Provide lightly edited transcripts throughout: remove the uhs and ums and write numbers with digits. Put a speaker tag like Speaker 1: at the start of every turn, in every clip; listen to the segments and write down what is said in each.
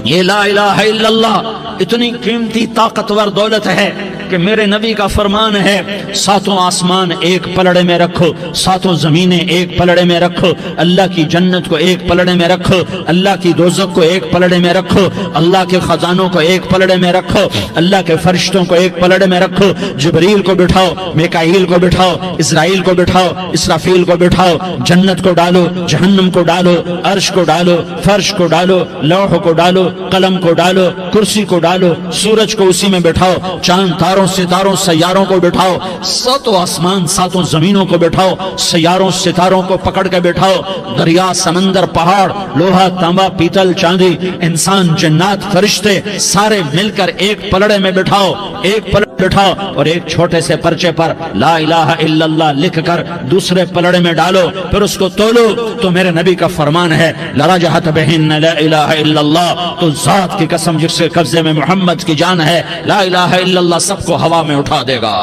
Speaker 1: یہ لا الہ الا اللہ اتنی قیمتی طاقتور دولت ہے کہ میرے نبی کا فرمان ہے ساتوں آسمان ایک پلڑے میں رکھو، ساتوں زمینیں ایک پلڑے میں رکھو، اللہ کی جنت کو ایک پلڑے میں رکھو، اللہ کی دوزخ کو ایک پلڑے میں رکھو، اللہ کے خزانوں کو ایک پلڑے میں رکھو، اللہ کے فرشتوں کو ایک پلڑے میں رکھو، جبریل کو بٹھاؤ، میکائیل کو بٹھاؤ، اسرائیل کو بٹھاؤ، اسرافیل کو بٹھاؤ، جنت کو ڈالو، جہنم کو ڈالو، عرش کو ڈالو، فرش کو ڈالو، لوح کو ڈالو، قلم کو ڈالو، کرسی کو ڈالو، سورج کو اسی میں بٹھاؤ، چاند تاروں ستاروں سیاروں کو بٹھاؤ، ساتوں آسمان ساتوں زمینوں کو بٹھاؤ، سیاروں ستاروں کو پکڑ کے بٹھاؤ، دریا سمندر پہاڑ لوہا تانبا پیتل چاندی انسان جنات فرشتے سارے مل کر ایک پلڑے میں بٹھاؤ، ایک پلڑے بٹھاؤ اور ایک چھوٹے سے پرچے پر لا الہ الا اللہ لکھ کر دوسرے پلڑے میں ڈالو، پھر اس کو تولو تو میرے نبی کا فرمان ہے لرجحت بہن لا الہ الا اللہ، تو ذات کی قسم جس کے قبضے میں محمد کی جان ہے لا الہ الا اللہ سب کو ہوا میں اٹھا دے گا۔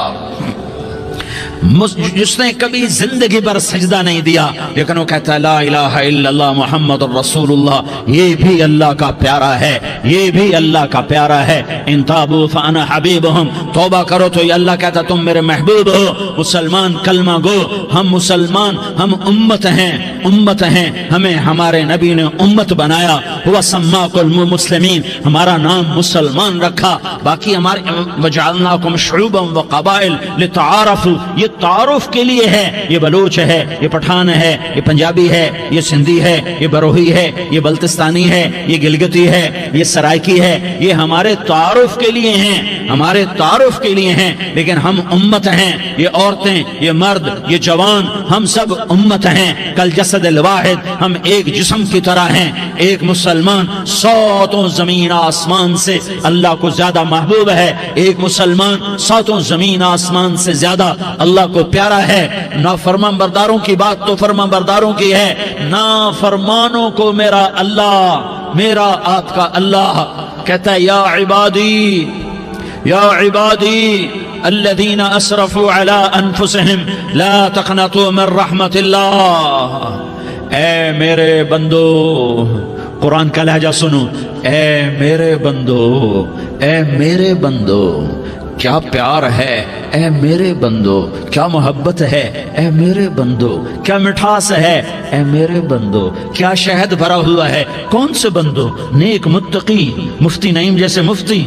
Speaker 1: جس نے کبھی زندگی پر سجدہ نہیں دیا لیکن وہ کہتا ہے لا الہ الا اللہ محمد الرسول اللہ، یہ بھی اللہ کا پیارا ہے، یہ بھی اللہ کا پیارا ہے۔ ان تابوا فانا حبیبہم، توبہ کرو تو یہ اللہ کہتا تم میرے محبوب ہو۔ مسلمان کلمہ گو، ہم مسلمان، ہم امت ہیں، امت ہیں، ہمیں ہمارے نبی نے امت بنایا، ہوا سماکم المسلمین، ہمارا نام مسلمان رکھا، باقی ہمارے وجعلناکم شعوبا وقبائل لتعارفوا، یہ تعارف کے لیے ہے، یہ بلوچ ہے، یہ پٹھان ہے، یہ پنجابی ہے، یہ سندھی ہے، یہ بروہی ہے، یہ بلتستانی ہے، یہ گلگتی ہے، یہ سرائکی ہے، یہ ہمارے تعارف کے لیے ہیں، ہمارے تعارف کے لیے ہیں، لیکن ہم امت ہیں، یہ عورتیں، یہ مرد، یہ جوان، ہم سب امت ہیں، کل جسد الواحد، ہم ایک جسم کی طرح ہیں۔ ایک مسلمان ساتوں زمین آسمان سے اللہ کو زیادہ محبوب ہے، ایک مسلمان ساتوں زمین آسمان سے زیادہ اللہ کو پیارا ہے۔ نافرمان برداروں کی بات تو فرمان برداروں کی ہے، نافرمانوں کو میرا اللہ، میرا آپ کا اللہ کہتا ہے یا عبادی، یا عبادی الذین اسرفوا علی انفسہم لا تقنطوا من رحمت اللہ، اے میرے بندو، قرآن کا لہجہ سنو، اے میرے بندو، اے میرے بندو، کیا پیار ہے، اے میرے بندو، کیا محبت ہے، اے میرے بندو، کیا مٹھاس ہے، اے میرے بندو، کیا شہد بھرا ہوا ہے۔ کون سے بندو؟ نیک متقی، مفتی نعیم جیسے مفتی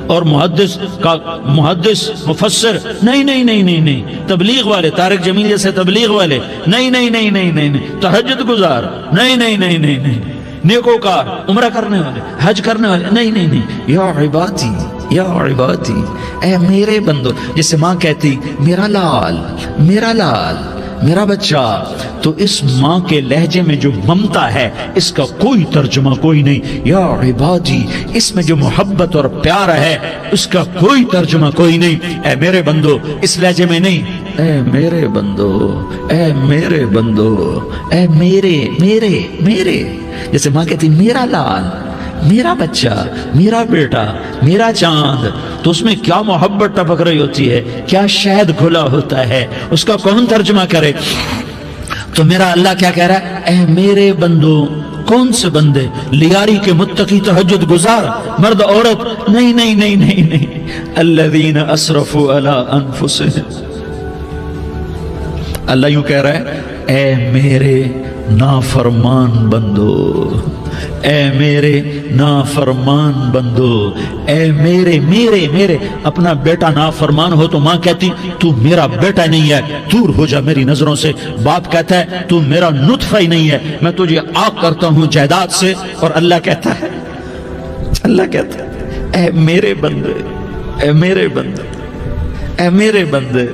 Speaker 1: اور محدث کا محدث مفسر، نہیں نہیں نہیں نہیں نہیں، تبلیغ والے طارق جمیل جیسے تبلیغ والے، نہیں نہیں نہیں نہیں نہیں، تہجد گزار، نہیں نہیں نہیں نہیں نہیں، نیکوکار، عمرہ کرنے والے، حج کرنے والے، نہیں نہیں نہیں، یا عبادی، یا عبادی، اے میرے بندو، جسے ماں کہتی میرا لال، میرا لال، میرا بچہ، تو اس ماں کے لہجے میں جو ممتا ہے اس کا کوئی ترجمہ کوئی نہیں۔ یا عبادی، اس میں جو محبت اور پیار ہے اس کا کوئی ترجمہ کوئی نہیں۔ اے میرے بندو، اس لہجے میں نہیں، اے میرے بندو، اے میرے بندو، اے میرے میرے میرے، جیسے ماں کہتی میرا لال، میرا بچہ، میرا بیٹا، میرا چاند، تو اس میں کیا محبت ٹپک رہی ہوتی ہے، کیا شہد کھلا ہوتا ہے، اس کا کون ترجمہ کرے؟ تو میرا اللہ کیا کہہ رہا ہے، اے میرے بندو، کون سے بندے؟ لیاری کے متقی، تہجد گزار، مرد عورت، نہیں نہیں نہیں نہیں نہیں، الذین اسرفوا علی انفسہم، اللہ یوں کہہ رہا ہے، اے میرے نافرمان بندو، اے میرے نافرمان بندو، اے میرے میرے میرے، اپنا بیٹا نافرمان ہو تو ماں کہتی تو میرا بیٹا نہیں ہے، دور ہو جا میری نظروں سے۔ باپ کہتا ہے تو میرا نطفہ ہی نہیں ہے، میں تجھے آگ کرتا ہوں جائیداد سے، اور اللہ کہتا ہے، اللہ کہتا ہے اے میرے بندے، اے میرے بندے، اے میرے بندے،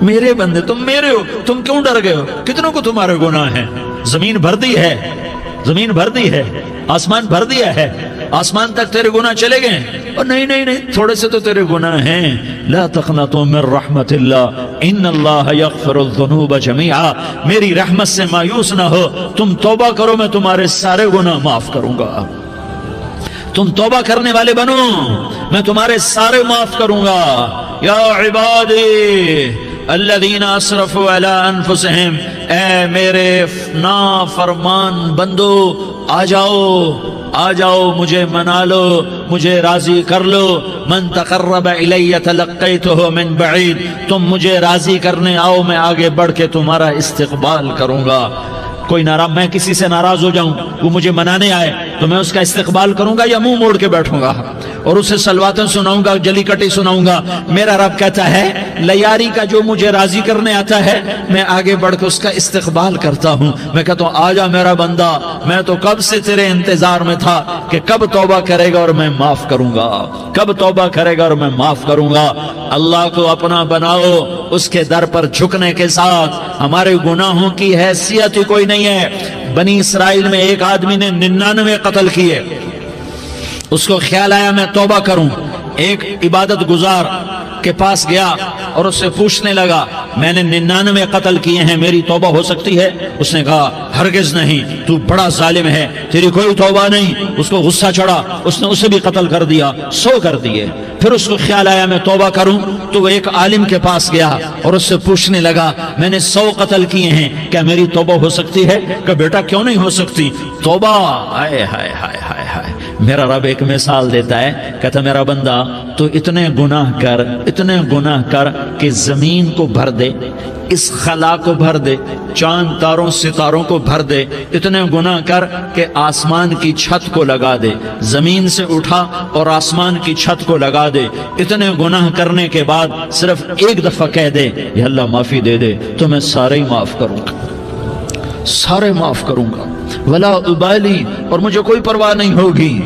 Speaker 1: میرے بندے، تم میرے ہو، تم کیوں ڈر گئے ہو؟ کتنوں کو تمہارے گناہ ہیں؟ زمین بھر دی ہے، زمین بھر دی ہے، آسمان بھر دیا ہے، آسمان تک تیرے گناہ چلے گئے، اور نہیں نہیں نہیں، تھوڑے سے تو تیرے گناہ ہیں۔ لا تقنطوا من رحمت اللہ ان اللہ یغفر الذنوب جميعا، میری رحمت سے مایوس نہ ہو، تم توبہ کرو میں تمہارے سارے گناہ معاف کروں گا، تم توبہ کرنے والے بنو میں تمہارے سارے معاف کروں گا۔ یا عبادی الذین اسرفوا علی انفسہم، اے میرے نافرمان بندو آ جاؤ مجھے منا لو، مجھے راضی کر لو. من تقرب الی تلقیتہ من بعید، تم مجھے راضی کرنے آؤ، میں آگے بڑھ کے تمہارا استقبال کروں گا. کوئی ناراض، میں کسی سے ناراض ہو جاؤں، وہ مجھے منانے آئے تو میں اس کا استقبال کروں گا یا منہ موڑ کے بیٹھوں گا اور اسے سلواتیں سناؤں گا، جلی کٹی سناؤں گا؟ میرا رب کہتا ہے لیاری کا جو مجھے راضی کرنے آتا ہے میں آگے بڑھ کے اس کا استقبال کرتا ہوں. میں کہتا ہوں آجا میرا بندہ، میں تو کب سے تیرے انتظار میں تھا کہ کب توبہ کرے گا اور میں معاف کروں گا، کب توبہ کرے گا اور میں معاف کروں گا. اللہ کو اپنا بناؤ، اس کے در پر جھکنے کے ساتھ ہمارے گناہوں کی حیثیت ہی کوئی نہیں ہے. بنی اسرائیل میں ایک آدمی نے 99 قتل کیے، اس کو خیال آیا میں توبہ کروں. ایک عبادت گزار کے پاس گیا اور اس سے پوچھنے لگا میں نے 99 قتل کیے ہیں، میری توبہ ہو سکتی ہے؟ اس نے کہا ہرگز نہیں، تو بڑا ظالم ہے، تیری کوئی توبہ نہیں. اس کو غصہ چڑھا، اس نے اسے بھی قتل کر دیا، 100 کر دیے. پھر اس کو خیال آیا میں توبہ کروں تو وہ ایک عالم کے پاس گیا اور اس سے پوچھنے لگا میں نے 100 قتل کیے ہیں، کیا میری توبہ ہو سکتی ہے؟ کہ بیٹا کیوں نہیں ہو سکتی توبہ؟ ہائے ہائے ہائے ہائے ہائے. میرا رب ایک مثال دیتا ہے، کہتا میرا بندہ تو اتنے گناہ کر کہ زمین کو بھر دے، اس خلا کو بھر دے، چاند تاروں ستاروں کو بھر دے. اتنے گناہ کر کہ آسمان کی چھت کو لگا دے، زمین سے اٹھا اور آسمان کی چھت کو لگا دے. اتنے گناہ کرنے کے بعد صرف ایک دفعہ کہہ دے یا اللہ معافی دے دے تو میں سارے ہی معاف کروں گا، سارے معاف کروں گا، ولا ابالی، اور مجھے کوئی پرواہ نہیں ہوگی.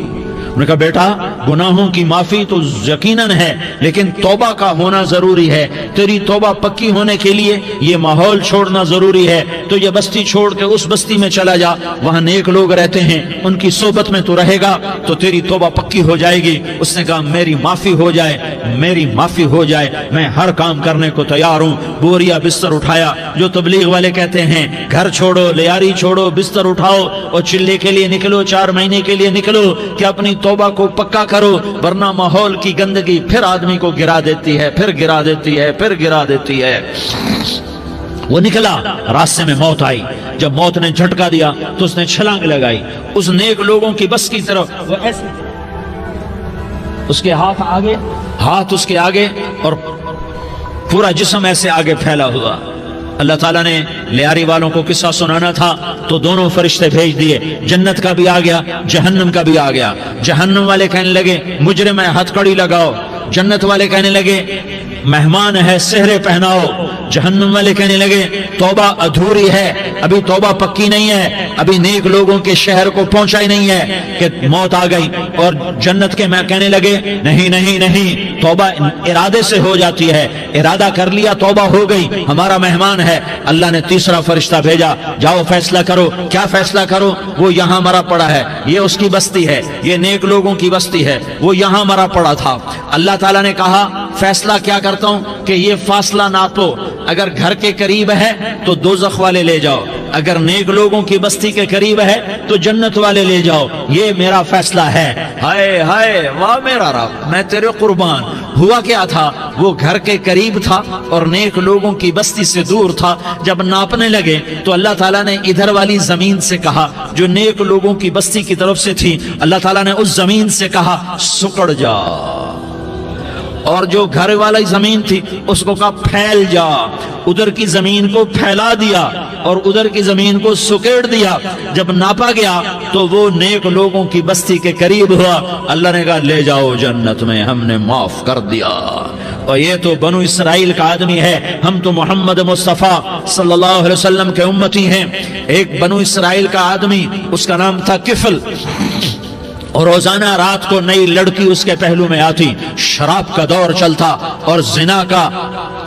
Speaker 1: انہوں نے کہا بیٹا گناہوں کی معافی تو یقیناً ہے لیکن توبہ کا ہونا ضروری ہے. تیری توبہ پکی ہونے کے لیے یہ ماحول چھوڑنا ضروری ہے. تو یہ بستی چھوڑ کے اس بستی میں چلا جا، وہاں نیک لوگ رہتے ہیں، ان کی صحبت میں تو رہے گا تو تیری توبہ پکی ہو جائے گی. اس نے کہا میری معافی ہو جائے، میری معافی ہو جائے، میں ہر کام کرنے کو تیار ہوں. بوریا بستر اٹھایا، جو تبلیغ والے کہتے ہیں گھر چھوڑو، لیاری چھوڑو، بستر اٹھاؤ اور چلے کے لیے نکلو، 4 مہینے کے لیے نکلو کہ اپنی توبہ کو پکا کرو، ورنہ ماحول کی گندگی پھر آدمی کو گرا دیتی ہے، پھر گرا دیتی ہے، پھر گرا دیتی ہے. وہ نکلا، راستے میں موت آئی. جب موت نے جھٹکا دیا تو اس نے چھلانگ لگائی اس نیک لوگوں کی بس کی طرف. وہ ایسے اس کے ہاتھ اس کے آگے اور پورا جسم ایسے آگے پھیلا ہوا. اللہ تعالیٰ نے لیاری والوں کو قصہ سنانا تھا تو دونوں فرشتے بھیج دیے، جنت کا بھی آ گیا، جہنم کا بھی آ گیا. جہنم والے کہنے لگے مجرم ہے ہتھ کڑی لگاؤ، جنت والے کہنے لگے مہمان ہے سہرے پہناؤ. جہنم والے کہنے لگے توبہ ادھوری ہے، ابھی توبہ پکی نہیں ہے، ابھی نیک لوگوں کے شہر کو پہنچا ہی نہیں ہے کہ موت آ گئی. اور جنت کے میں کہنے لگے نہیں نہیں نہیں، توبہ ارادے سے ہو جاتی ہے، ارادہ کر لیا توبہ ہو گئی، ہمارا مہمان ہے. اللہ نے تیسرا فرشتہ بھیجا، جاؤ فیصلہ کرو. کیا فیصلہ کرو؟ وہ یہاں مرا پڑا ہے، یہ اس کی بستی ہے، یہ نیک لوگوں کی بستی ہے، وہ یہاں مرا پڑا تھا. اللہ تعالیٰ نے کہا فیصلہ کیا کرتا ہوں کہ یہ فاصلہ ناپو، اگر گھر کے قریب ہے تو دوزخ والے لے جاؤ، اگر نیک لوگوں کی بستی کے قریب ہے تو جنت والے لے جاؤ. یہ میرا فیصلہ ہے. ہائے ہائے واہ میرا رب، میں تیرے قربان. ہوا کیا تھا؟ وہ گھر کے قریب تھا اور نیک لوگوں کی بستی سے دور تھا. جب ناپنے لگے تو اللہ تعالیٰ نے ادھر والی زمین سے کہا جو نیک لوگوں کی بستی کی طرف سے تھی، اللہ تعالیٰ نے اس زمین سے کہا سکڑ جا، اور جو گھر والی زمین تھی اس کو کہا پھیل جا. ادھر کی زمین کو پھیلا دیا اور ادھر کی زمین کو سکیڑ دیا. جب ناپا گیا تو وہ نیک لوگوں کی بستی کے قریب ہوا. اللہ نے کہا لے جاؤ جنت میں، ہم نے معاف کر دیا. اور یہ تو بنو اسرائیل کا آدمی ہے، ہم تو محمد مصطفیٰ صلی اللہ علیہ وسلم کے امتی ہیں. ایک بنو اسرائیل کا آدمی، اس کا نام تھا کفل، اور روزانہ رات کو نئی لڑکی اس کے پہلو میں آتی. شراب کا دور چلتا اور زنا کا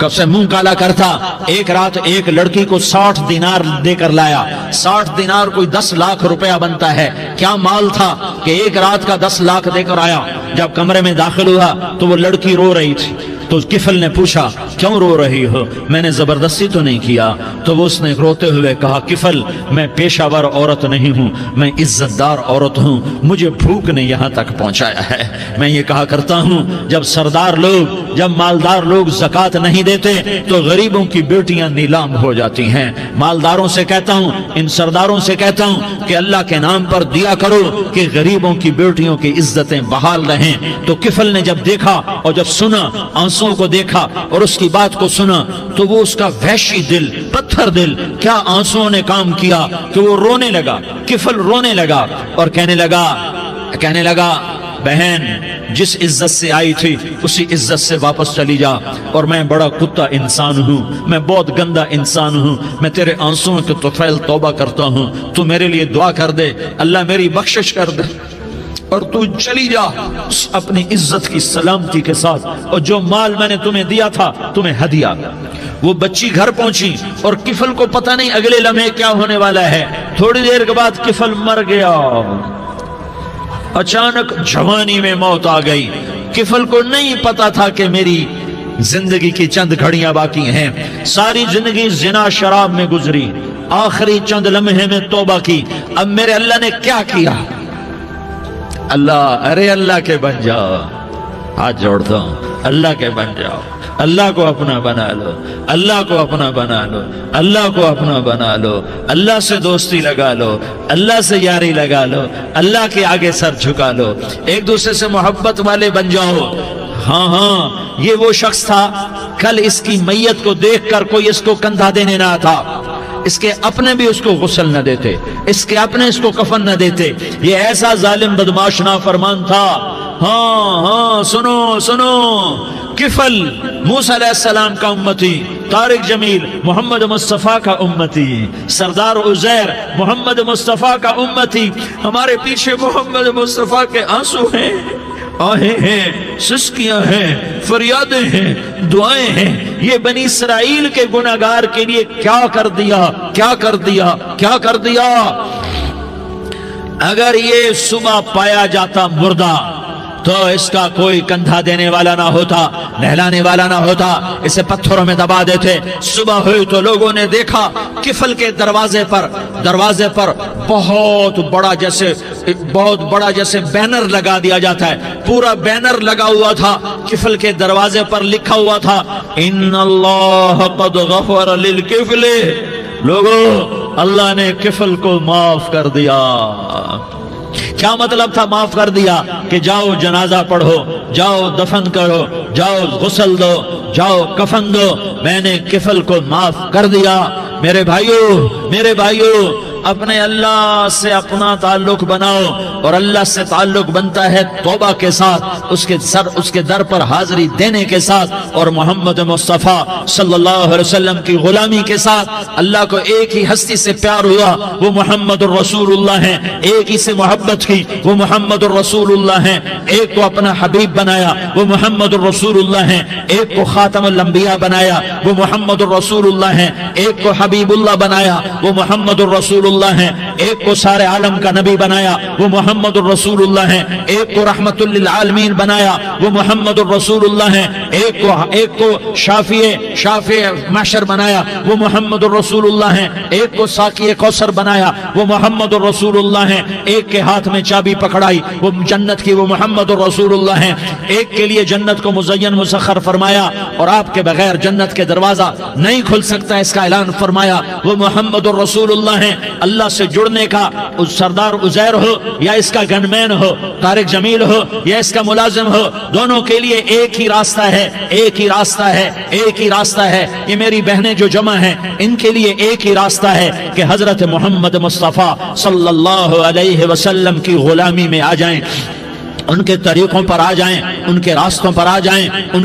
Speaker 1: کب سے منہ کالا کرتا. ایک رات ایک لڑکی کو 60 دینار دے کر لایا. 60 دینار کوئی 10 لاکھ روپیہ بنتا ہے. کیا مال تھا کہ ایک رات کا 10 لاکھ دے کر آیا. جب کمرے میں داخل ہوا تو وہ لڑکی رو رہی تھی، تو کفل نے پوچھا کیوں رو رہی ہو؟ میں نے زبردستی تو نہیں کیا۔ تو وہ اس نے روتے ہوئے کہا کفل میں پیشہ ور عورت نہیں ہوں، میں عزت دار عورت ہوں، مجھے بھوک نے یہاں تک پہنچایا ہے۔ میں یہ کہا کرتا ہوں جب سردار لوگ، جب مالدار لوگ زکوٰۃ نہیں دیتے تو غریبوں کی بیٹیاں نیلام ہو جاتی ہیں۔ مالداروں سے کہتا ہوں، ان سرداروں سے کہتا ہوں کہ اللہ کے نام پر دیا کرو کہ غریبوں کی بیٹیوں کی عزتیں بحال رہیں۔ تو کفل نے جب دیکھا اور جب سنا، آنسوں کو دیکھا اور اس کی بات کو سنا، تو وہ اس کا وحشی دل، پتھر دل، کیا آنسوں نے کام کیا کہ وہ رونے لگا۔ کفل رونے لگا اور کہنے لگا بہن جس عزت سے آئی تھی اسی عزت سے واپس چلی جا، اور میں بڑا کتا انسان ہوں، میں بہت گندا انسان ہوں، میں تیرے آنسوں کے طفیل توبہ کرتا ہوں، تو میرے لیے دعا کر دے، اللہ میری بخشش کر دے، اور تو چلی جا اپنی عزت کی سلامتی کے ساتھ، اور جو مال میں نے تمہیں دیا تھا تمہیں ہدیہ۔ وہ بچی گھر پہنچی اور کفل کو پتہ نہیں اگلے لمحے کیا ہونے والا ہے۔ تھوڑی دیر کے بعد کفل مر گیا، اچانک جوانی میں موت آ گئی۔ کفل کو نہیں پتا تھا کہ میری زندگی کی چند گھڑیاں باقی ہیں، ساری زندگی زنا شراب میں گزری، آخری چند لمحے میں توبہ کی، اب میرے اللہ نے کیا کیا؟ اللہ کے بن جاؤ، ہاتھ جوڑتا ہوں، اللہ کے بن جاؤ، اللہ کو اپنا بنا لو، اللہ کو اپنا بنا لو، اللہ کو اپنا بنا لو، اللہ سے دوستی لگا لو، اللہ سے یاری لگا لو، اللہ کے آگے سر جھکا لو، ایک دوسرے سے محبت والے بن جاؤ۔ ہاں یہ وہ شخص تھا، کل اس کی میت کو دیکھ کر کوئی اس کو کندھا دینے نہ آتا، اس کے اپنے بھی اس کو غسل نہ دیتے، اس کے اپنے اس کو کفن نہ دیتے، یہ ایسا ظالم بدمعاش نافرمان تھا۔ ہاں سنو، کفل موسیٰ علیہ السلام کا امتی، طارق جمیل محمد مصطفیٰ کا امتی، سردار عزیر محمد مصطفیٰ کا امتی، ہمارے پیچھے محمد مصطفیٰ کے آنسو ہیں، آہیں ہیں، سسکیاں ہیں، فریادیں ہیں، دعائیں ہیں۔ یہ بنی اسرائیل کے گناہگار کے لیے کیا کر دیا۔ اگر یہ صبح پایا جاتا مردہ تو اس کا کوئی کندھا دینے والا نہ ہوتا، نہلانے والا نہ ہوتا، اسے پتھروں میں دبا دیتے۔ صبح ہوئی تو لوگوں نے دیکھا کفل کے دروازے پر بہت بڑا جیسے بینر لگا دیا جاتا ہے، پورا بینر لگا ہوا تھا، کفل کے دروازے پر لکھا ہوا تھا ان اللہ قد غفر للکفل، لوگو اللہ نے کفل کو معاف کر دیا۔ کیا مطلب تھا معاف کر دیا؟ کہ جاؤ جنازہ پڑھو، جاؤ دفن کرو، جاؤ غسل دو، جاؤ کفن دو، میں نے کفل کو معاف کر دیا۔ میرے بھائیو اپنے اللہ سے اپنا تعلق بناؤ، اور اللہ سے تعلق بنتا ہے توبہ کے ساتھ، اس کے در پر حاضری دینے کے ساتھ، اور محمد مصطفیٰ صلی اللہ علیہ وسلم کی غلامی کے ساتھ۔ اللہ کو ایک ہی ہستی سے پیار ہوا، وہ محمد الرسول اللہ ہیں، ایک ہی سے محبت کی، وہ محمد الرسول اللہ ہیں، ایک کو اپنا حبیب بنایا، وہ محمد الرسول اللہ ہیں، ایک کو خاتم الانبیاء بنایا، وہ محمد الرسول اللہ ہیں، ایک کو حبیب اللہ بنایا، وہ محمد الرسول اللہ ہیں، ایک کو سارے عالم کا نبی بنایا، وہ محمد الرسول اللہ ہیں، ایک کو رحمت للعالمین بنایا، وہ محمد الرسول اللہ ہیں، ایک کو شافع محشر بنایا، وہ محمد الرسول اللہ ہیں، ایک کو ساقی کوثر بنایا، وہ محمد الرسول اللہ ہیں، ایک کے ہاتھ میں چابی پکڑائی وہ جنت کی، وہ محمد الرسول اللہ ہیں، ایک کے لیے جنت کو مزین مسخر فرمایا، اور آپ کے بغیر جنت کے دروازہ نہیں کھل سکتا اس کا اعلان فرمایا، وہ محمد الرسول اللہ ہیں۔ اللہ سے جڑنے کا سردار عزیر ہو یا اس کا گنمین ہو، طارق جمیل ہو یا اس کا ملازم ہو، دونوں کے لیے ایک ہی راستہ ہے۔ یہ میری بہنیں جو جمع ہیں ان کے لیے ایک ہی راستہ ہے کہ حضرت محمد مصطفیٰ صلی اللہ علیہ وسلم کی غلامی میں آ جائیں، ان کے طریقوں پر آ جائیں، ان کے راستوں پر آ جائیں، ان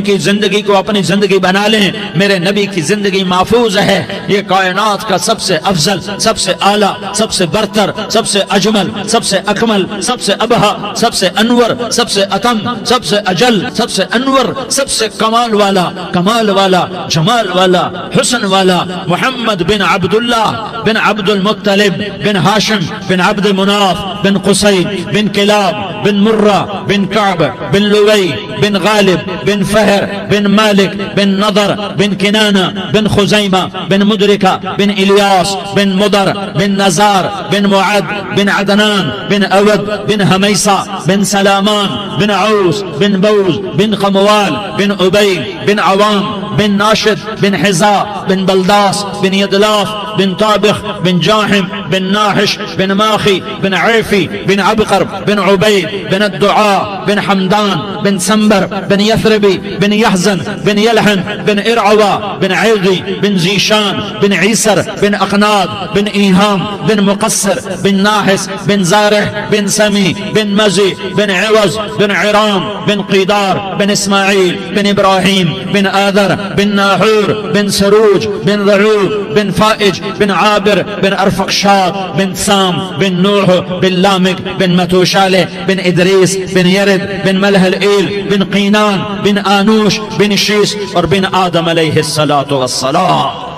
Speaker 1: کی زندگی کو اپنی زندگی بنا لیں۔ میرے نبی کی زندگی محفوظ ہے، یہ کائنات کا سب سے افضل، سب سے اعلیٰ، سب سے برتر، سب سے اجمل، سب سے اکمل، سب سے ابہا، سب سے انور، سب سے اتم، سب سے اجل، سب سے انور، سب سے کمال والا، جمال والا، حسن والا، محمد بن عبداللہ بن عبد المطلب بن ہاشم بن عبد مناف بن قصی بن کلاب بن مرہ بن کعب بن لوی بن غالب بن فہر بن مالک بن نضر بن کنانہ بن خزیمہ بن مدرکہ بن الیاس بن مدر بن نزار بن معد بن عدنان بن اود بن حمیسہ بن سلامان بن عوس بن بوز بن قموال بن عبید بن عوام بن ناشد بن حزاء بن بلداس بن يدلاف بن طابخ بن جاحم بن ناحش بن ماخي بن عيفي بن عبقر بن عبيد بن الدعاء بن حمدان بن سنبر بن يثربي بن يحزن بن يلحن بن إرعوى بن عيضي بن زيشان بن عيسر بن أقناد بن إيهام بن مقصر بن ناحس بن زارح بن سمي بن مزي بن عوز بن عرام بن قيدار بن إسماعيل بن إبراهيم بن آذر بن ناحور بن سروج بن ضعوب بن فائج بن عابر بن أرفقشاد بن سام بن نوح بن لامك بن متوشالة بن إدريس بن يرد بن ملح الإيل بن قينان بن آنوش بن شيس اور بن آدم علیہ الصلاة والسلام.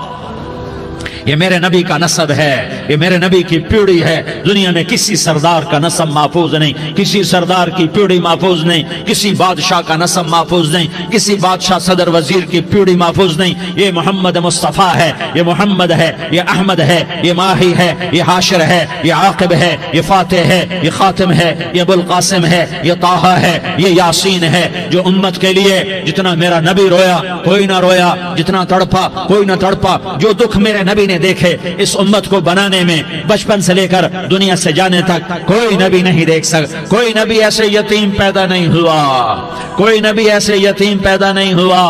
Speaker 1: یہ میرے نبی کا نسب ہے، یہ میرے نبی کی پیڑھی ہے. دنیا میں کسی سردار کا نسب محفوظ نہیں، کسی سردار کی پیڑھی محفوظ نہیں، کسی بادشاہ کا نسب محفوظ نہیں، کسی بادشاہ صدر وزیر کی پیڑھی محفوظ نہیں. یہ محمد مصطفیٰ ہے، یہ محمد ہے، یہ احمد ہے، یہ ماہی ہے، یہ حاشر ہے، یہ عاقب ہے، یہ فاتح ہے، یہ خاتم ہے، یہ ابو القاسم ہے، یہ طٰہٰ ہے، یہ یاسین ہے. جو امت کے لیے جتنا میرا نبی رویا کوئی نہ رویا، جتنا تڑپا کوئی نہ تڑپا، جو دکھ میرے نبی نے دیکھے اس امت کو بنانے میں بچپن سے لے کر دنیا سے جانے تک کوئی نبی نہیں دیکھ سکتا. کوئی نبی ایسے یتیم پیدا نہیں ہوا، کوئی نبی ایسے یتیم پیدا نہیں ہوا،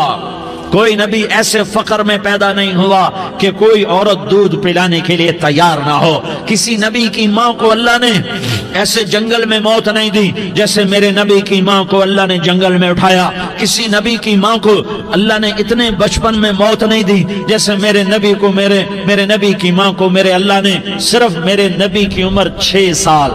Speaker 1: کوئی نبی ایسے فقر میں پیدا نہیں ہوا کہ کوئی عورت دودھ پلانے کے لیے تیار نہ ہو. کسی نبی کی ماں کو اللہ نے ایسے جنگل میں موت نہیں دی جیسے میرے نبی کی ماں کو اللہ نے جنگل میں اٹھایا. کسی نبی کی ماں کو اللہ نے اتنے بچپن میں موت نہیں دی جیسے میرے نبی کو میرے نبی کی ماں کو میرے اللہ نے صرف میرے نبی کی عمر 6 سال،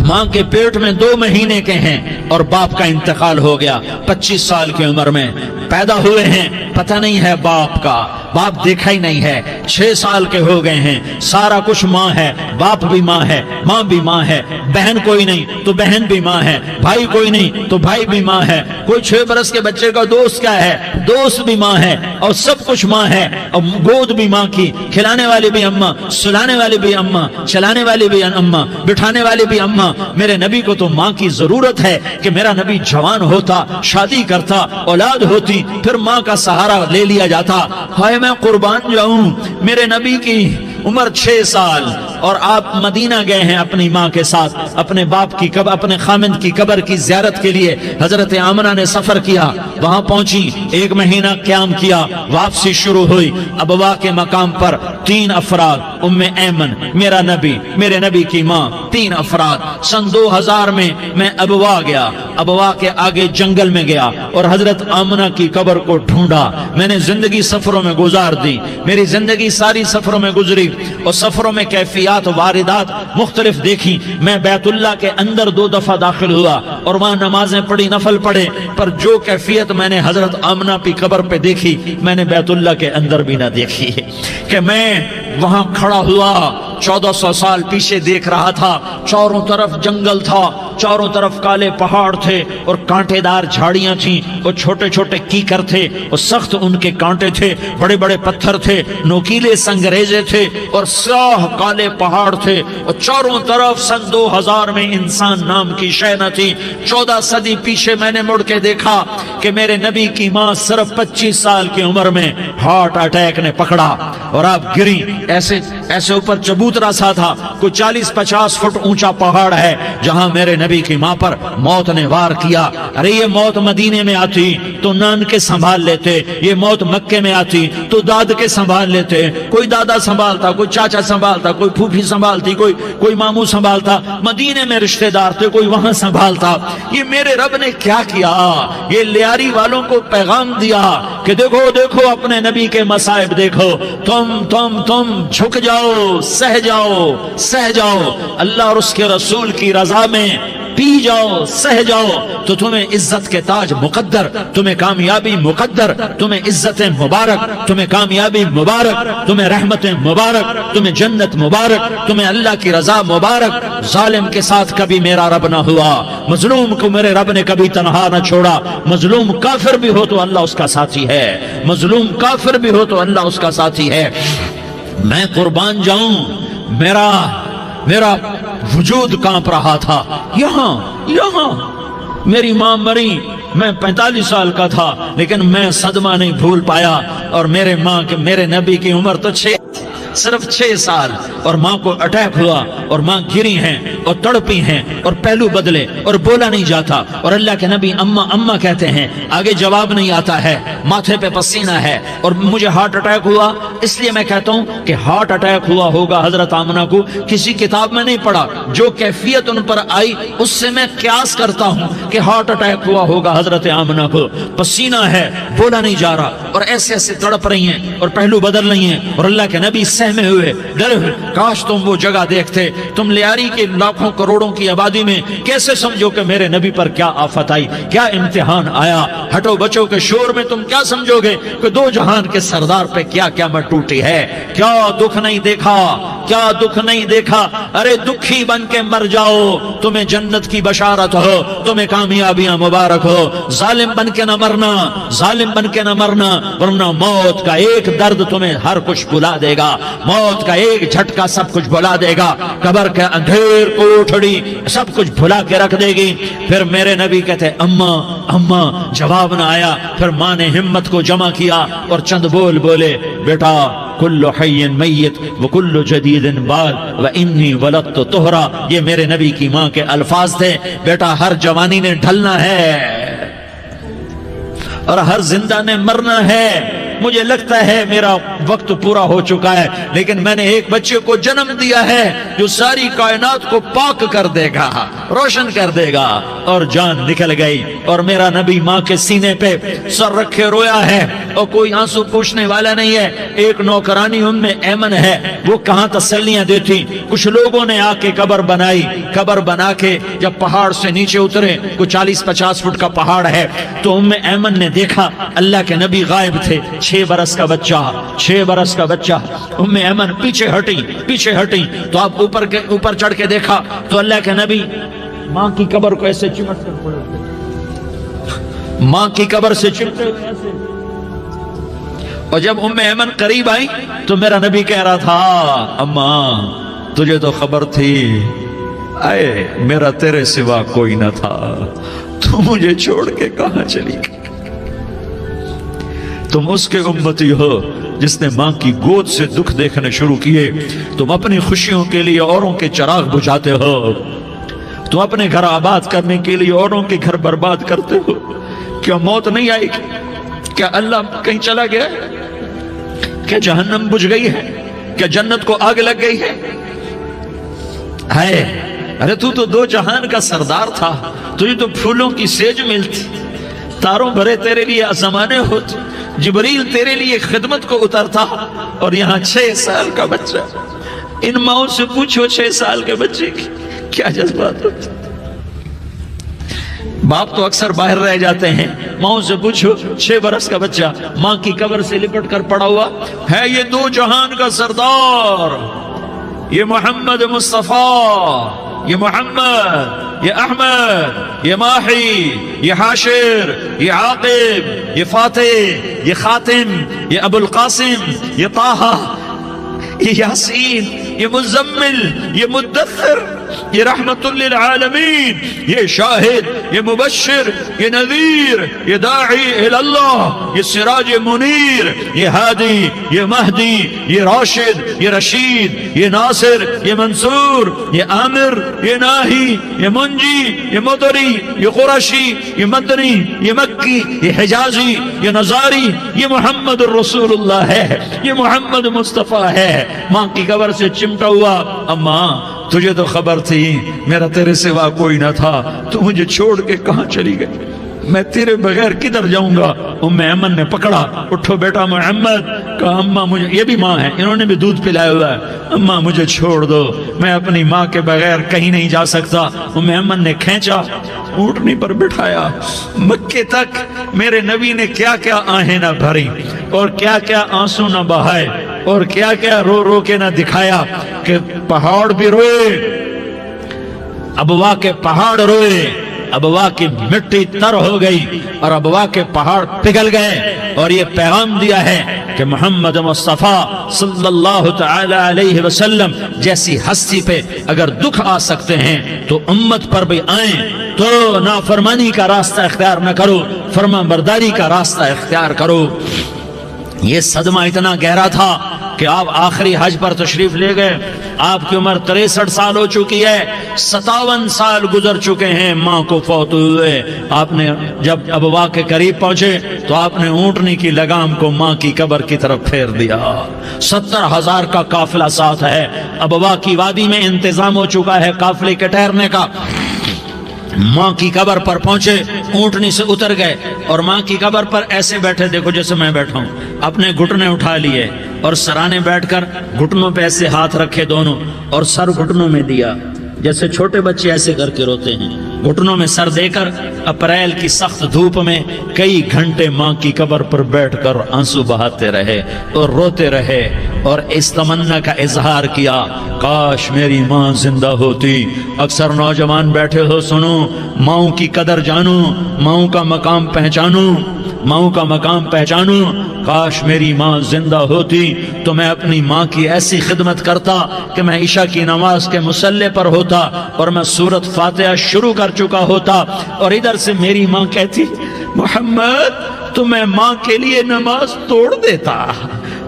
Speaker 1: ماں کے پیٹ میں 2 مہینے کے ہیں اور باپ کا انتقال ہو گیا. 25 سال کی عمر میں پیدا ہوئے ہیں، پتہ نہیں ہے باپ کا، باپ دیکھا ہی نہیں ہے. 6 سال کے ہو گئے ہیں، سارا کچھ ماں ہے، باپ بھی ماں ہے، ماں بھی ماں ہے، بہن کوئی نہیں تو بہن بھی ماں ہے، بھائی کوئی نہیں تو بھائی بھی ماں ہے. کوئی 6 برس کے بچے کا دوست کیا ہے، دوست بھی ماں ہے، اور سب کچھ ماں ہے. اور گود بھی ماں کی، کھلانے والی بھی اماں، سلانے والی بھی اماں، چلانے والی بھی اماں، بٹھانے والی بھی اماں. میرے نبی کو تو ماں کی ضرورت ہے کہ میرا نبی جوان ہوتا، شادی کرتا، اولاد ہوتی، پھر ماں کا سہارا لے لیا جاتا. ہائے میں قربان جاؤں، میرے نبی کی عمر 6 سال اور آپ مدینہ گئے ہیں اپنی ماں کے ساتھ، اپنے باپ کی اپنے خامند کی قبر کی زیارت کے لیے. حضرت آمنہ نے سفر کیا، وہاں پہنچی، 1 مہینہ قیام کیا، واپسی شروع ہوئی. ابوا کے مقام پر 3 افراد، ام ایمن، میرا نبی، میرے نبی کی ماں، 3 افراد. سن 2000 میں ابوا گیا، ابوا کے آگے جنگل میں گیا اور حضرت آمنہ کی قبر کو ڈھونڈا. میں نے زندگی سفروں میں گزار دی، میری زندگی ساری سفروں میں گزری اور سفروں میں کیفیات واردات مختلف دیکھی. میں بیت اللہ کے اندر 2 دفعہ داخل ہوا اور وہاں نمازیں پڑھی، نفل پڑھے، پر جو کیفیت میں نے حضرت آمنہ کی قبر پہ دیکھی میں نے بیت اللہ کے اندر بھی نہ دیکھی. کہ میں وہاں کھڑا ہوا 1400 سال پیچھے دیکھ رہا تھا، چاروں طرف جنگل تھا، چاروں طرف کالے پہاڑ تھے اور کانٹے دار جھاڑیاں تھیں اور چھوٹے چھوٹے کیکر تھے اور سخت ان کے کانٹے تھے، بڑے بڑے پتھر تھے، نوکیلے سنگریزے تھے اور سیاہ کالے پہاڑ تھے اور چاروں طرف. سن 2000 میں انسان نام کی شے نہ تھی. 14 صدی پیچھے میں نے مڑ کے دیکھا کہ میرے نبی کی ماں صرف 25 سال کی عمر میں ہارٹ اٹیک نے پکڑا اور آپ گری. ایسے اوپر چبوترا سا تھا، کوئی 40-50 فٹ اونچا پہاڑ ہے جہاں میرے نبی کی ماں پر موت نے وار کیا. ارے یہ موت مدینے میں آتی تو نان کے سنبھال لیتے، یہ موت مکے میں آتی تو داد کے سنبھال لیتے. کوئی دادا سنبھالتا، کوئی چاچا سنبھالتا، کوئی پھوپھی سنبھالتی، کوئی ماموں سنبھالتا. مدینے میں رشتہ دار تھے، کوئی وہاں سنبھالتا. یہ میرے رب نے کیا کیا؟ یہ لیاری والوں کو پیغام دیا کہ دیکھو دیکھو اپنے نبی کے مصائب دیکھو، تم جھک جاؤ، سہ جاؤ. اللہ اور اس کے رسول کی رضا میں پی جاؤ سہ جاؤ تو تمہیں عزت کے تاج مقدر، تمہیں کامیابی مقدر، تمہیں عزت مبارک، تمہیں کامیابی مبارک، تمہیں رحمت مبارک، تمہیں جنت مبارک، تمہیں اللہ کی رضا مبارک۔ ظالم کے ساتھ کبھی میرا رب نہ ہوا، مظلوم کو میرے رب نے کبھی تنہا نہ چھوڑا۔ مظلوم کافر بھی ہو تو اللہ اس کا ساتھی ہے، مظلوم کافر بھی ہو تو اللہ اس کا ساتھی ہے۔ میں قربان جاؤں، میرا وجود کانپ رہا تھا۔ یہاں میری ماں مری، میں 45 سال کا تھا، لیکن میں صدمہ نہیں بھول پایا۔ اور میرے نبی کی عمر تو صرف 6 سال، اور ماں کو اٹیک ہوا اور ماں گری ہیں اور تڑپی ہیں اور پہلو بدلے اور بولا نہیں جاتا، اور اللہ کے نبی اماں اماں کہتے ہیں، آگے جواب نہیں آتا ہے، ماتھے پہ پسینہ ہے، اور مجھے ہارٹ اٹیک ہوا۔ اس لیے میں کہتا ہوں کہ ہارٹ اٹیک ہوا ہوگا حضرت آمنہ کو، کسی کتاب میں نہیں پڑھا، جو کیفیت ان پر آئی اس سے میں قیاس کرتا ہوں کہ ہارٹ اٹیک ہوا ہوگا حضرت آمنہ کو۔ پسینہ ہے، بولا نہیں جا رہا، اور ایسے ایسے تڑپ رہی ہیں اور پہلو بدل رہی ہیں، اور اللہ کے نبی سہمے ہوئے ڈرے ہوئے۔ کاش تم وہ جگہ دیکھتے، تم لیاری کے لاکھوں کروڑوں کی آبادی میں کیسے سمجھو کہ میرے نبی پر کیا آفت آئی، کیا امتحان آیا۔ ہٹو بچوں کے شور میں تم کیا سمجھو گے کہ دو جہان کے سردار پہ کیا قیامت ٹوٹی ہے۔ کیا دکھ نہیں دیکھا، کیا دکھ نہیں دیکھا۔ ارے دکھی بن کے مر جاؤ، تمہیں جنت کی بشارت ہو، تمہیں کامیابیاں مبارک ہو۔ ظالم بن کے نہ مرنا، ظالم بن کے نہ مرنا، ورنہ موت کا ایک درد تمہیں ہر کچھ بھلا دے گا، موت کا ایک جھٹکا سب کچھ بھلا دے گا، قبر کے اندھیر کوٹھڑی سب کچھ بھلا کے رکھ دے گی۔ پھر میرے نبی کہتے اماں اماں، جواب نہ آیا۔ پھر ماں نے ہمت کو جمع کیا اور چند بول بولے، بیٹا کل حی میت وکل جدید بال وانی ولدت طہرا۔ یہ میرے نبی کی ماں کے الفاظ تھے، بیٹا ہر جوانی نے ڈھلنا ہے اور ہر زندہ نے مرنا ہے۔ مجھے لگتا ہے میرا وقت پورا ہو چکا ہے، لیکن میں نے ایک بچے کو جنم دیا ہے جو ساری کائنات کو پاک کر دے گا، روشن کر دے گا۔ اور جان نکل گئی، اور میرا نبی ماں کے سینے پہ سر رکھے رویا ہے، اور کوئی آنسو پوچھنے والا نہیں ہے۔ ایک نوکرانی ام ایمن ہے، وہ کہاں تسلیاں دیتی۔ کچھ لوگوں نے آ کے قبر بنائی، قبر بنا کے جب پہاڑ سے نیچے اترے، کوئی 40-50 فٹ کا پہاڑ ہے، تو ام ایمن نے دیکھا اللہ کے نبی غائب تھے، 6 برس کا بچہ، 6 برس کا بچہ۔ ام ایمن پیچھے ہٹی تو آپ اوپر چڑھ کے دیکھا تو اللہ کے نبی ماں کی قبر کو ایسے چمٹ کر پڑے، ماں کی قبر سے چمٹے ہوئے ایسے۔ اور جب ام ایمن قریب آئی تو میرا نبی کہہ رہا تھا، اماں تجھے تو خبر تھی، اے میرا تیرے سوا کوئی نہ تھا، تو مجھے چھوڑ کے کہاں چلی گئی۔ تم اس کے امتی ہو جس نے ماں کی گود سے دکھ دیکھنے شروع کیے۔ تم اپنی خوشیوں کے لیے اوروں کے چراغ بجھاتے ہو، تم اپنے گھر آباد کرنے کے لیے اوروں کے گھر برباد کرتے ہو۔ کیا موت نہیں آئے گی؟ کیا اللہ کہیں چلا گیا ہے؟ کیا جہنم بجھ گئی ہے؟ کیا جنت کو آگ لگ گئی ہے؟ ارے تو 2 جہان کا سردار تھا، تجھے تو پھولوں کی سیج ملتی، تاروں بھرے تیرے لیے زمانے ہوتے، جبریل تیرے لیے خدمت کو اترتا، اور یہاں 6 سال کا بچہ۔ ان ماؤں سے پوچھو 6 سال کے بچے کی کیا جذبات ہوتے۔ باپ تو اکثر باہر رہ جاتے ہیں، ماؤں سے پوچھو 6 برس کا بچہ ماں کی قبر سے لپٹ کر پڑا ہوا ہے۔ یہ 2 جہان کا سردار، یہ محمد مصطفیٰ، یہ محمد، یہ احمد، یہ ماہی، یہ حاشر، یہ عاقب، یہ فاتح، یہ خاتم، یہ ابو القاسم، یہ طٰہٰ، یہ یاسین، یہ مزمل، یہ مدثر، یہ رحمت للعالمین، یہ شاہد، یہ مبشر، یہ نذیر، یہ داعی اللہ، یہ سراج منیر، یہ ہادی، یہ مہدی، یہ راشد، یہ رشید، یہ ناصر، یہ منصور، یہ عامر، یہ ناہی، یہ منجی، یہ مدری، یہ قرشی، یہ مدنی، یہ مکی، یہ حجازی، یہ نظاری، یہ محمد الرسول اللہ ہے، یہ محمد مصطفیٰ ہے۔ ماں کی قبر سے چمٹا ہوا، اماں تجھے تو خبر تھی میرا تیرے سوا کوئی نہ تھا، تو مجھے چھوڑ کے کہاں چلی گئی۔ میں تیرے بغیر کدھر جاؤں گا؟ ام ایمن نے پکڑا، اٹھو بیٹا محمد، کہا اماں مجھے، یہ بھی ماں ہے، انہوں نے بھی دودھ پلایا ہوا ہے، اماں مجھے چھوڑ دو، میں اپنی ماں کے بغیر کہیں نہیں جا سکتا۔ ام ایمن نے کھینچا، اونٹنی پر بٹھایا، مکے تک میرے نبی نے کیا کیا آہیں نہ بھری اور کیا کیا آنسو نہ بہائے اور کیا کیا رو رو کے نہ دکھایا کہ پہاڑ بھی روئے، ابوا کے پہاڑ روئے، ابوا کی مٹی تر ہو گئی اور ابوا کے پہاڑ پگھل گئے، اور یہ پیغام دیا ہے کہ محمد مصطفیٰ صلی اللہ تعالی علیہ وسلم جیسی ہستی پہ اگر دکھ آ سکتے ہیں تو امت پر بھی آئیں، تو نافرمانی کا راستہ اختیار نہ کرو، فرما برداری کا راستہ اختیار کرو۔ یہ صدمہ اتنا گہرا تھا کہ آپ آخری حج پر تشریف لے گئے، آپ کی عمر 63 سال ہو چکی ہے، 57 سال گزر چکے ہیں ماں کو فوت ہوئے۔ آپ نے جب ابوا کے قریب پہنچے تو آپ نے اونٹنی کی لگام کو ماں کی قبر کی طرف پھیر دیا۔ 70,000 کا قافلہ ساتھ ہے، ابوا کی وادی میں انتظام ہو چکا ہے قافلے کے ٹھہرنے کا۔ ماں کی قبر پر پہنچے، اونٹنی سے اتر گئے اور ماں کی قبر پر ایسے بیٹھے، دیکھو جیسے میں بیٹھا ہوں، اپنے گھٹنے اٹھا لیے اور سرانے بیٹھ کر گھٹنوں پہ ایسے ہاتھ رکھے دونوں اور سر گھٹنوں میں دیا، جیسے چھوٹے بچے ایسے کر کے روتے ہیں، گھٹنوں میں سر دے کر اپریل کی سخت دھوپ میں کئی گھنٹے ماں کی قبر پر بیٹھ کر آنسو بہاتے رہے اور روتے رہے اور اس تمنا کا اظہار کیا، کاش میری ماں زندہ ہوتی۔ اکثر نوجوان بیٹھے ہو، سنو، ماؤں کی قدر جانو، ماؤں کا مقام پہچانو، ماؤں کا مقام پہچانو۔ کاش میری ماں زندہ ہوتی تو میں اپنی ماں کی ایسی خدمت کرتا کہ میں عشاء کی نماز کے مصلی پر ہوتا اور میں سورۃ فاتحہ شروع کر چکا ہوتا، اور ادھر سے میری ماں کہتی محمد تو میں ماں کے لیے نماز توڑ دیتا،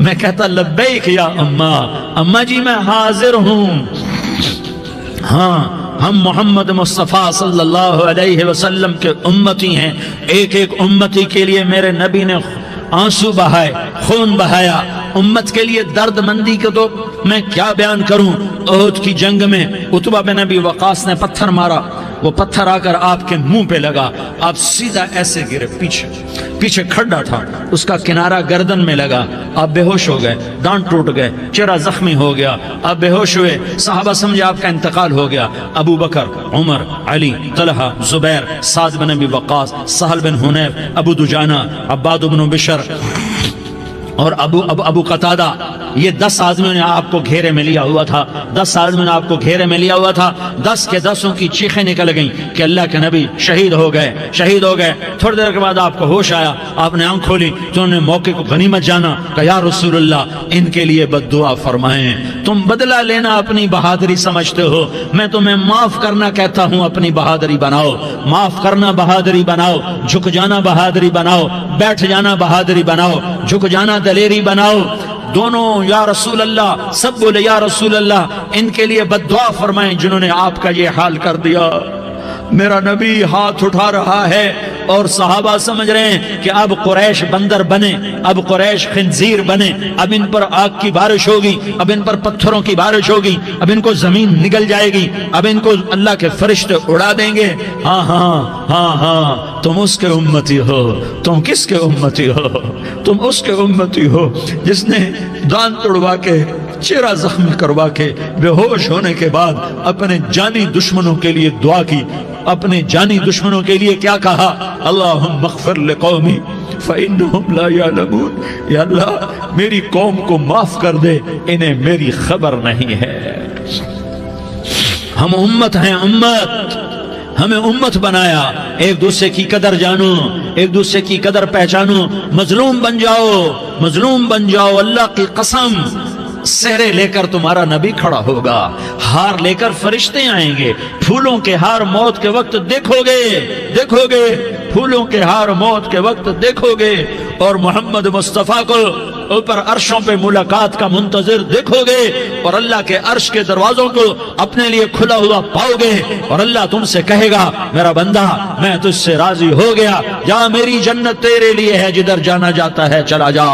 Speaker 1: میں کہتا لبیک یا اماں، اماں جی میں حاضر ہوں۔ ہاں، ہم محمد مصطفیٰ صلی اللہ علیہ وسلم کے امتی ہیں، ایک ایک امتی کے لیے میرے نبی نے آنسو بہائے، خون بہایا، امت کے لیے درد مندی کو تو میں کیا بیان کروں۔ احد کی جنگ میں عتبہ بن ابی وقاص نے پتھر مارا، وہ پتھر آ کر آپ کے منہ پہ لگا، آپ سیدھا ایسے گرے، پیچھے کھڈا تھا، اس کا کنارہ گردن میں لگا، آپ بے ہوش ہو گئے، دانت ٹوٹ گئے، چہرہ زخمی ہو گیا، آپ بے ہوش ہوئے، صحابہ سمجھے آپ کا انتقال ہو گیا۔ ابو بکر، عمر، علی، طلحہ، زبیر، سعد بن ابی وقاص، سہل بن حنیف، ابو دجانہ، عباد بن بشر اور ابو قتادہ، یہ 10 آدمیوں نے آپ کو گھیرے میں لیا ہوا تھا، 10 آدمیوں نے آپ کو گھیرے میں لیا ہوا تھا، 10 کے 10 کی چیخیں نکل گئیں کہ اللہ کے نبی شہید ہو گئے، شہید ہو گئے۔ تھوڑی دیر کے بعد آپ کو ہوش آیا، آپ نے آنکھ کھولی تو انہوں نے موقع کو غنیمت جانا کہ یا رسول اللہ ان کے لیے بد دعا فرمائیں، تم بدلہ لینا اپنی بہادری سمجھتے ہو، میں تمہیں معاف کرنا کہتا ہوں، اپنی بہادری بناؤ، معاف کرنا بہادری بناؤ، جھک جانا بہادری بناؤ، بیٹھ جانا بہادری بناؤ، جھک جانا دلیری بناؤ۔ دونوں یا رسول اللہ، سب بولے یا رسول اللہ، ان کے لیے بد دعا فرمائیں جنہوں نے آپ کا یہ حال کر دیا۔ میرا نبی ہاتھ اٹھا رہا ہے اور صحابہ سمجھ رہے ہیں کہ اب قریش بندر بنے، اب قریش خنزیر بنے، اب ان پر آگ کی بارش ہوگی، اب ان پر پتھروں کی بارش ہوگی، اب ان کو زمین نگل جائے گی، اب ان کو اللہ کے فرشتے اڑا دیں گے۔ ہاں ہاں ہاں ہاں، تم اس کے امتی ہو، تم کس کے امتی ہو؟ تم اس کے امتی ہو جس نے دانت توڑوا کے، چہرہ زخمی کروا کے، بے ہوش ہونے کے بعد اپنے جانی دشمنوں کے لیے دعا کی، اپنے جانی دشمنوں کے لیے کیا کہا؟ اللہم اغفر لقومی فإنہم لا یعلمون، یا اللہ میری قوم کو معاف کر دے، انہیں میری خبر نہیں ہے۔ ہم امت ہیں، امت، ہمیں امت بنایا، ایک دوسرے کی قدر جانو، ایک دوسرے کی قدر پہچانو، مظلوم بن جاؤ، مظلوم بن جاؤ، اللہ کی قسم سہرے لے کر تمہارا نبی کھڑا ہوگا، ہار لے کر فرشتے آئیں گے، پھولوں کے ہار موت کے وقت دیکھو گے، پھولوں کے ہار موت کے وقت دیکھو گے، اور محمد مصطفیٰ کو اوپر عرشوں پہ ملاقات کا منتظر دیکھو گے، اور اللہ کے عرش کے دروازوں کو اپنے لیے کھلا ہوا پاؤ گے، اور اللہ تم سے کہے گا میرا بندہ میں تجھ سے راضی ہو گیا، جا میری جنت تیرے لیے ہے، جدھر جانا جاتا ہے چلا جا۔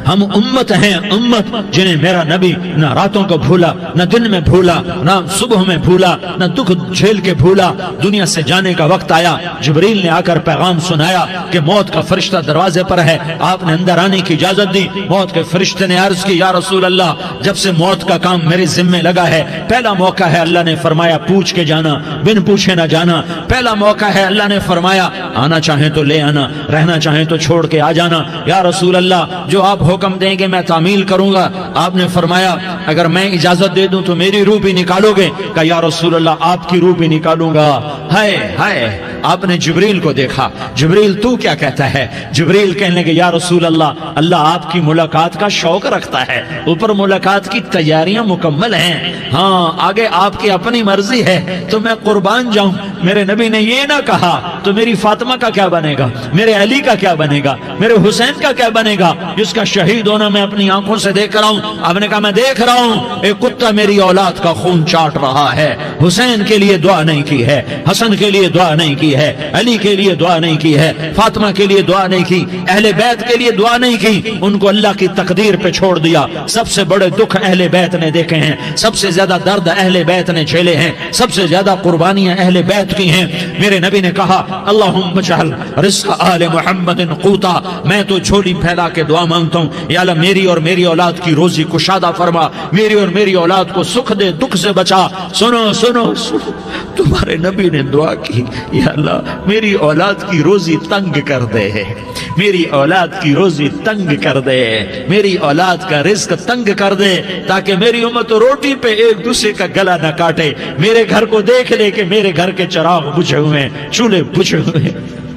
Speaker 1: ہم امت ہیں، امت جنہیں میرا نبی نہ راتوں کو بھولا، نہ دن میں بھولا، نہ صبح میں بھولا، نہ دکھ جھیل کے بھولا۔ دنیا سے جانے کا وقت آیا، جبریل نے آ کر پیغام سنایا کہ موت کا فرشتہ دروازے پر ہے، آپ نے اندر آنے کی اجازت دی۔ موت کے فرشتے نے عرض کی، یا رسول اللہ، جب سے موت کا کام میرے ذمہ لگا ہے، پہلا موقع ہے، اللہ نے فرمایا پوچھ کے جانا، بن پوچھے نہ جانا۔ پہلا موقع ہے، اللہ نے فرمایا آنا چاہیں تو لے آنا، رہنا چاہیں تو چھوڑ کے آ جانا۔ یا رسول اللہ، جو آپ حکم دیں گے میں تعمیل کروں گا۔ آپ نے فرمایا اگر میں اجازت دے دوں تو میری روح بھی نکالو گے؟ کہا یا رسول اللہ، آپ کی روح بھی نکالوں گا۔ ہائے ہائے، آپ نے جبریل کو دیکھا، جبریل تو کیا کہتا ہے؟ جبریل کہنے لگے یا رسول اللہ، اللہ آپ کی ملاقات کا شوق رکھتا ہے، اوپر ملاقات کی تیاریاں مکمل ہیں، ہاں آگے آپ کی اپنی مرضی ہے تو میں قربان جاؤں۔ میرے نبی نے یہ نہ کہا تو میری فاطمہ کا کیا بنے گا، میرے علی کا کیا بنے گا، میرے حسین کا کیا بنے گا، جس کا شہید ہونا میں اپنی آنکھوں سے دیکھ رہا ہوں۔ آپ نے کہا میں دیکھ رہا ہوں ایک کتا میری اولاد کا خون چاٹ رہا ہے۔ حسین کے لیے دعا نہیں کی ہے، حسن کے لیے دعا نہیں کی ہے، علی کے لیے دعا نہیں کی ہے، فاطمہ کے لیے دعا نہیں کی، اہل بیت کے لیے دعا نہیں کی، ان کو اللہ کی تقدیر پہ چھوڑ دیا۔ سب سے بڑے دکھ اہل بیت نے دیکھے ہیں، سب سے زیادہ درد اہل بیت نے جھیلے ہیں، سب سے زیادہ قربانیاں اہل بیت کی ہیں۔ میرے نبی نے کہا اللہم اجعل رزق آل محمد قوتا، میں تو جھولی پھیلا کے دعا مانگتا ہوں، یا اللہ میری اور میری اولاد کی روزی کشادہ فرما، میری اور میری اولاد کو سکھ دے، دکھ سے بچا۔ سنو سنو سنو، تمہارے نبی نے دعا کی، یا اللہ میری اولاد کی روزی تنگ کر دے، میری اولاد کی روزی تنگ کر دے، میری اولاد کا رزق تنگ کر دے، تاکہ میری امت روٹی پہ ایک دوسرے کا گلا نہ کاٹے، میرے گھر کو دیکھ لے کہ میرے گھر کے چراغ بجھے ہوئے ہیں، چولہے بجھے ہوئے ہیں۔